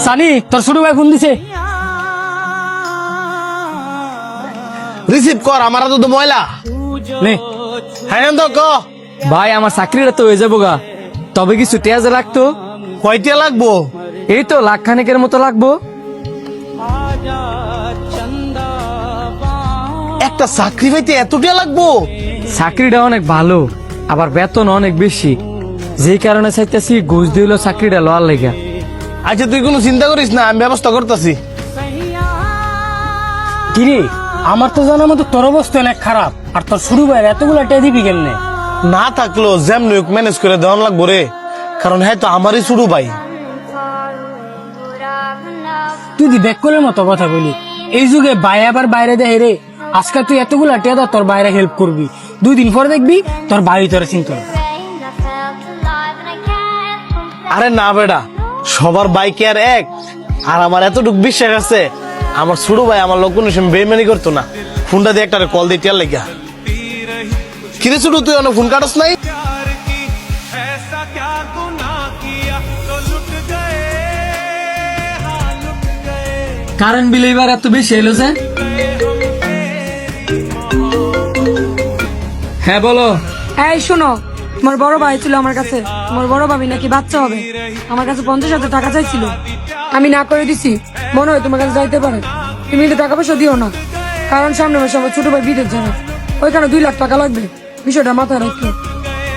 সানি তোর ছোট ভাই ফোন দিছে, রিসিভ কর। আমার তো ময়লা নে। হ্যাঁ তো ক ভাই আমার চাকরিটা তো হয়ে যাবো গা, তবে কিছু তেজ লাগতো। কয়টা লাগবো? এই তো লাখ খানেকের মতো লাগবো। একটা চাকরি পাইতে এতটা লাগবো? চাকরিটা অনেক ভালো, আবার বেতন অনেক বেশি, যেই কারণে চাইতেছি ঘুষ দিল চাকরিটা লওয়ার লেগা। আচ্ছা তুই কোনো চিন্তা করিস না, আমি ব্যবস্থা করতেছি। কিরে আমার তো জানার মতো তোর অবস্থা অনেক খারাপ, আর তোর শুরু ভাই এতগুলা টেয়া দিবি কেমনে? না থাকলো যেমন ম্যানেজ করে দেওয়ান লাগবো রে, কারণ হ্যাঁ তো আমারই ছোট ভাই। তুই দি বেকলের মতো কথা বলি, এই যুগে ভাই আবার বাইরে দেয় রে। আজকে তুই এতগুলা টেয়া দাও তোর বাইরে হেল্প করবি, 2 দিন পরে দেখবি তোর ভাই তোর চিন্তা। আরে না বেটা, সবার বাইক আর এক, আর আমার এতটুকু বিশ্বাস আছে আমার ছোট ভাই আমার লোক কোনো সময় বেইমানি করতো না। ফোনটা দিয়ে একটা কল দিয়ে টিয়ার লাগিয়া। কিরে ছোট তুই অনেক ফোন কাটস নাই? কারেন্ট বিল এবার এত বেশি এলো যে? হ্যাঁ বলো। এই শোনো, তোমার বড় ভাই ছিল আমার কাছে, তোমার বড় ভাবি নাকি বাচ্চা হবে, আমার কাছে 50,000 টাকা চাইছিল, আমি না করে দিছি। মনে হয় তোমার কাছে যাইতে পারে, তুমি কিন্তু টাকা পয়সা দিও না, কারণ সামনে মাসে আমার ছোট ভাই বিদেশ যাবে, ওইখানে 2 লাখ টাকা লাগবে, বিষয়টা মাথায় রাখো।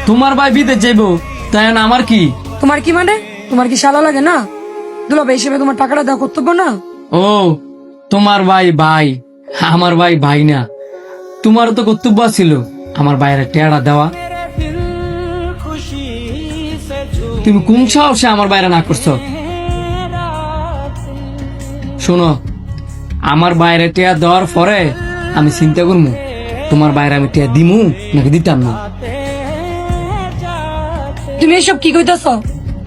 তোমার ভাই বিদেশ যাইবো, তাই না আমার কি? তোমার কি মানে, তোমার কি শালা লাগে না? দুলাভাই হিসেবে তোমার টাকাটা দেওয়া কর্তব্য না? ও তোমার ভাই ভাই, আমার ভাই ভাই না। তোমারও তো কর্তব্য ছিল আমার বাইরে টেয়ারা দেওয়া। তুমি কোন সাহসে আমার বাইরে না করছো? শোনো, আমার বাইরে টেয়া দেওয়ার পরে আমি চিন্তা করবো তোমার বাইরে আমি টেয়া দিমু নাকি দিতাম না। তুমি এসব কি কইতাছ?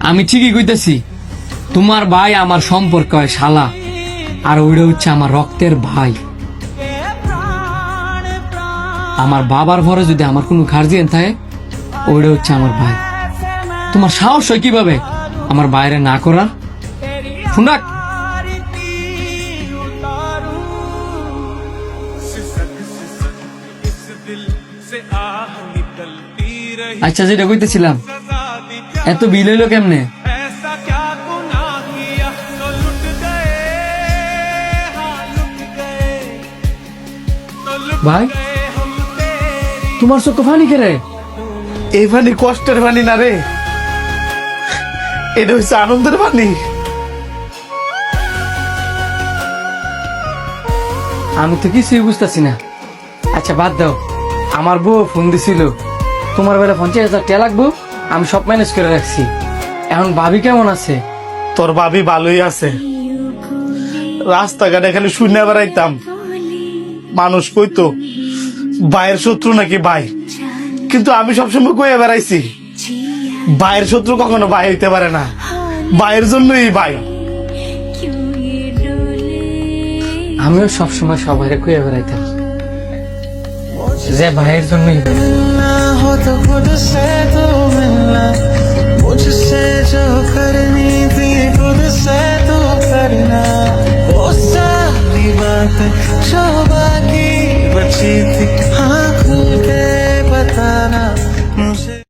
আমি ঠিকই কইতেছি, তোমার ভাই আমার সম্পর্ক হয় শালা, আর ওইটা হচ্ছে আমার রক্তের ভাই। আমার বাবার ঘরে যদি আমার কোনো গার্জিয়ান থাকে, ওইটা হচ্ছে আমার ভাই। তোমার সাহস হয় কিভাবে আমার বাইরে না করার? শুনাক, আচ্ছা যেটা কইতেছিলাম, এত বিল হইলো কেমনে? ভাই তোমার চোখ পানি কেড়ে? এই পানি কষ্টের পানি না রে, এটা হচ্ছে আনন্দের পানি। আমি তো কিছুই বুঝতেছি না। আচ্ছা বাদ দাও, আমার বউ ফোন দিছিল, তোমার বেলা 50,000 টাকা লাগবো, আমি সব ম্যানেজ করে রাখছি। এখন ভাবি কেমন আছে? তোর ভাবি ভালোই আছে। রাস্তাঘাটে খালি শুনে বেড়াইতাম, মানুষ কইতো ভাইয়ের শত্রু নাকি ভাই, কিন্তু আমি সবসময় কয়ে বেড়াইছি ভাইয়ের শত্রু কখনো ভাই হইতে পারে না, ভাইয়ের জন্যই ভাই। আমিও সবসময় সবাই কয়ে বেড়াইতাম যে ভাইয়ের জন্যই ভাই। हो तो खुद से तो मिलना, मुझसे जो करनी थी खुद से तो करना, वो सारी बातें जो बाकी बची थी हाँ खुल के बताना।